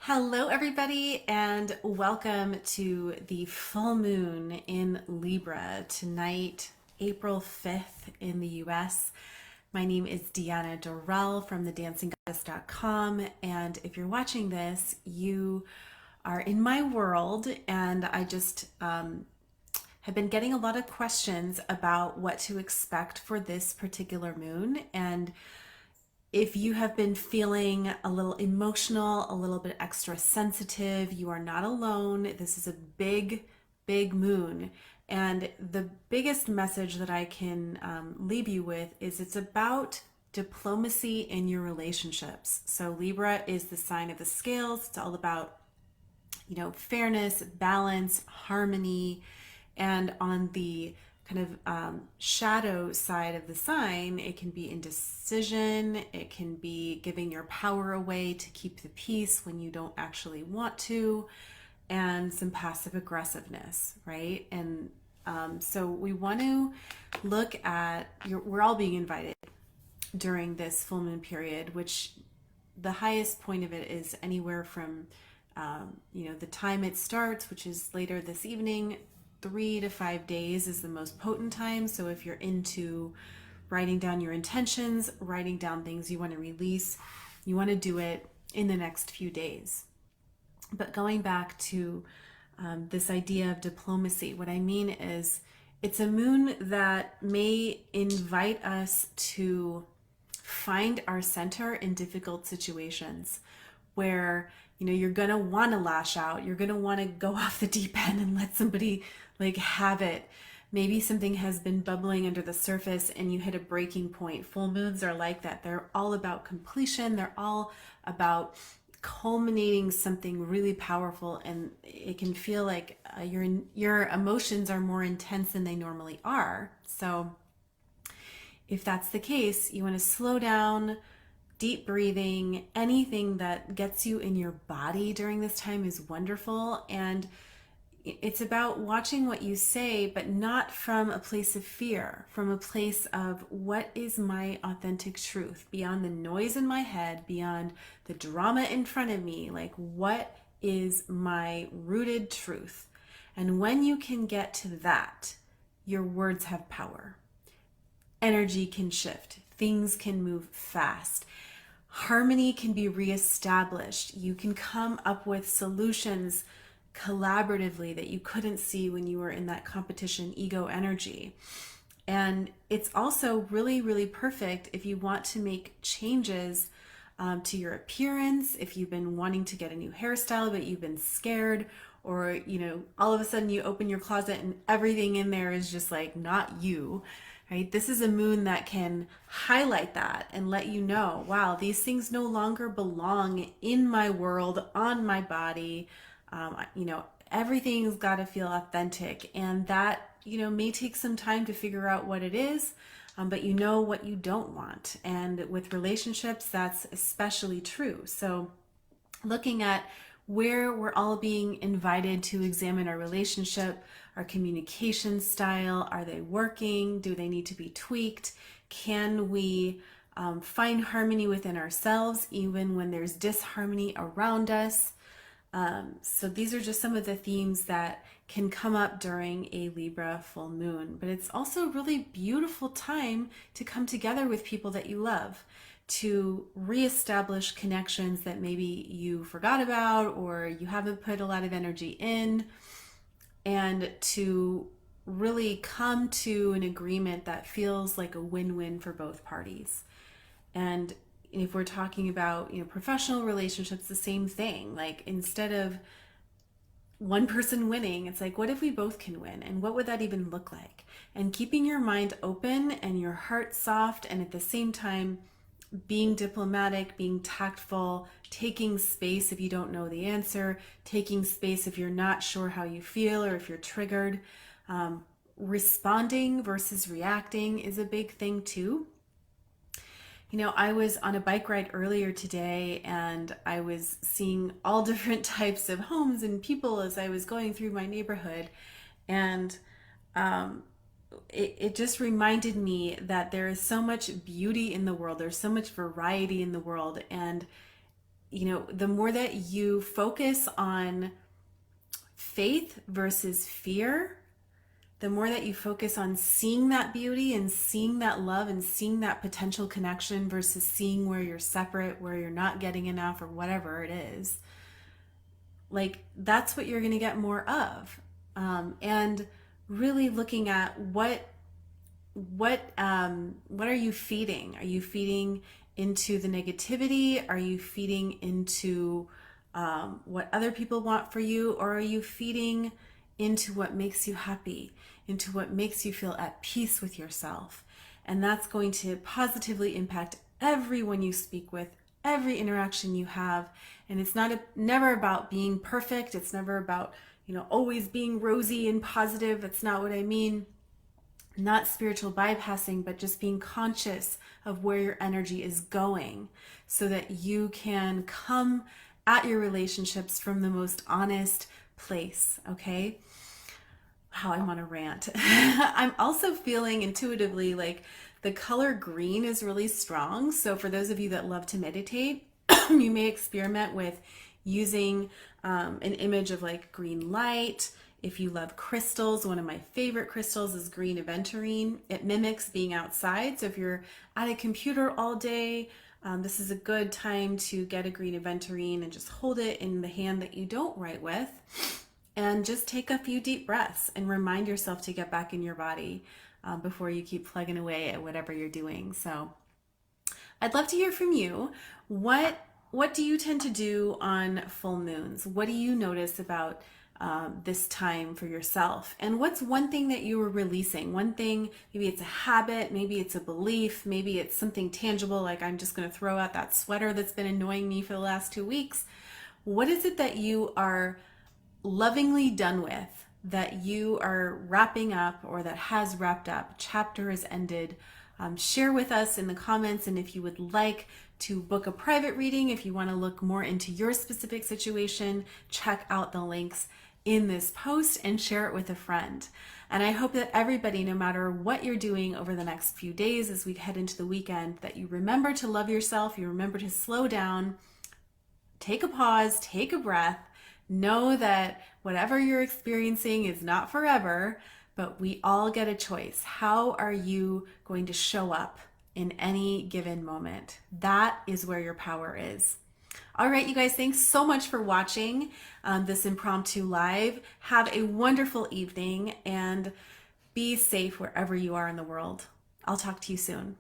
Hello, everybody, and welcome to the full moon in Libra tonight, April 5th in the US. My name is Deanna Dorrell from thedancinggoddess.com, and if you're watching this, you are in my world, and I just have been getting a lot of questions about what to expect for this particular moon. And if you have been feeling a little emotional, a little bit extra sensitive, you are not alone. This is a big, big moon. And the biggest message that I can leave you with is it's about diplomacy in your relationships. So Libra is the sign of the scales. It's all about, fairness, balance, harmony. And on the kind of shadow side of the sign, it can be indecision, it can be giving your power away to keep the peace when you don't actually want to, and some passive aggressiveness, right? And so we want to look at, we're all being invited during this full moon period, which the highest point of it is anywhere from, the time it starts, which is later this evening. 3 to 5 days is the most potent time. So if you're into writing down your intentions, writing down things you want to release, you want to do it in the next few days. But going back to this idea of diplomacy, what I mean is it's a moon that may invite us to find our center in difficult situations where you're gonna want to lash out, you're gonna want to go off the deep end and let somebody have it. Maybe something has been bubbling under the surface and you hit a breaking point. Full moons are like that. They're all about completion. They're all about culminating something really powerful, and it can feel like your emotions are more intense than they normally are. So if that's the case, you want to slow down. Deep breathing, anything that gets you in your body during this time is wonderful. And it's about watching what you say, but not from a place of fear, from a place of what is my authentic truth, beyond the noise in my head, beyond the drama in front of me. Like, what is my rooted truth? And when you can get to that, your words have power. Energy can shift, things can move fast. Harmony can be reestablished. You can come up with solutions collaboratively that you couldn't see when you were in that competition ego energy. And it's also really, really perfect if you want to make changes to your appearance, if you've been wanting to get a new hairstyle but you've been scared, or all of a sudden you open your closet and everything in there is just like not you. Right? This is a moon that can highlight that and let you know, wow, these things no longer belong in my world, on my body. Everything's got to feel authentic, and that, may take some time to figure out what it is, but you know what you don't want. And with relationships, that's especially true. So looking at where we're all being invited to examine our relationship, our communication style. Are they working? Do they need to be tweaked? Can we find harmony within ourselves even when there's disharmony around us? So these are just some of the themes that can come up during a Libra full moon. But it's also a really beautiful time to come together with people that you love, to reestablish connections that maybe you forgot about or you haven't put a lot of energy in, and to really come to an agreement that feels like a win-win for both parties. And if we're talking about, professional relationships, the same thing. Like, instead of one person winning, it's like, what if we both can win? And what would that even look like? And keeping your mind open and your heart soft, and at the same time being diplomatic, being tactful, taking space if you don't know the answer, taking space if you're not sure how you feel or if you're triggered. Responding versus reacting is a big thing too. I was on a bike ride earlier today, and I was seeing all different types of homes and people as I was going through my neighborhood. And it just reminded me that there is so much beauty in the world. There's so much variety in the world. And the more that you focus on faith versus fear, the more that you focus on seeing that beauty and seeing that love and seeing that potential connection versus seeing where you're separate, where you're not getting enough, or whatever it is, like that's what you're going to get more of. And really looking at what are you feeding? Are you feeding into the negativity? Are you feeding into what other people want for you? Or are you feeding into what makes you happy, into what makes you feel at peace with yourself? And that's going to positively impact everyone you speak with, every interaction you have. And it's never about being perfect. It's never about, always being rosy and positive. That's not what I mean. Not spiritual bypassing, but just being conscious of where your energy is going so that you can come at your relationships from the most honest place, okay? Wow, I want to rant. I'm also feeling intuitively like the color green is really strong. So for those of you that love to meditate, you may experiment with using an image of like green light. If you love crystals, one of my favorite crystals is green aventurine. It mimics being outside. So if you're at a computer all day, this is a good time to get a green aventurine and just hold it in the hand that you don't write with. And just take a few deep breaths and remind yourself to get back in your body before you keep plugging away at whatever you're doing. So I'd love to hear from you. What do you tend to do on full moons? What do you notice about this time for yourself? And what's one thing that you were releasing? One thing, maybe it's a habit, maybe it's a belief, maybe it's something tangible, like I'm just going to throw out that sweater that's been annoying me for the last 2 weeks. What is it that you are lovingly done with, that you are wrapping up, or that has wrapped up? Chapter is ended. Share with us in the comments, and if you would like to book a private reading, if you want to look more into your specific situation, check out the links in this post and share it with a friend. And I hope that everybody, no matter what you're doing over the next few days as we head into the weekend, that you remember to love yourself, you remember to slow down, take a pause, take a breath, know that whatever you're experiencing is not forever, but we all get a choice. How are you going to show up in any given moment? That is where your power is. All right, you guys, thanks so much for watching this impromptu live. Have a wonderful evening and be safe wherever you are in the world. I'll talk to you soon.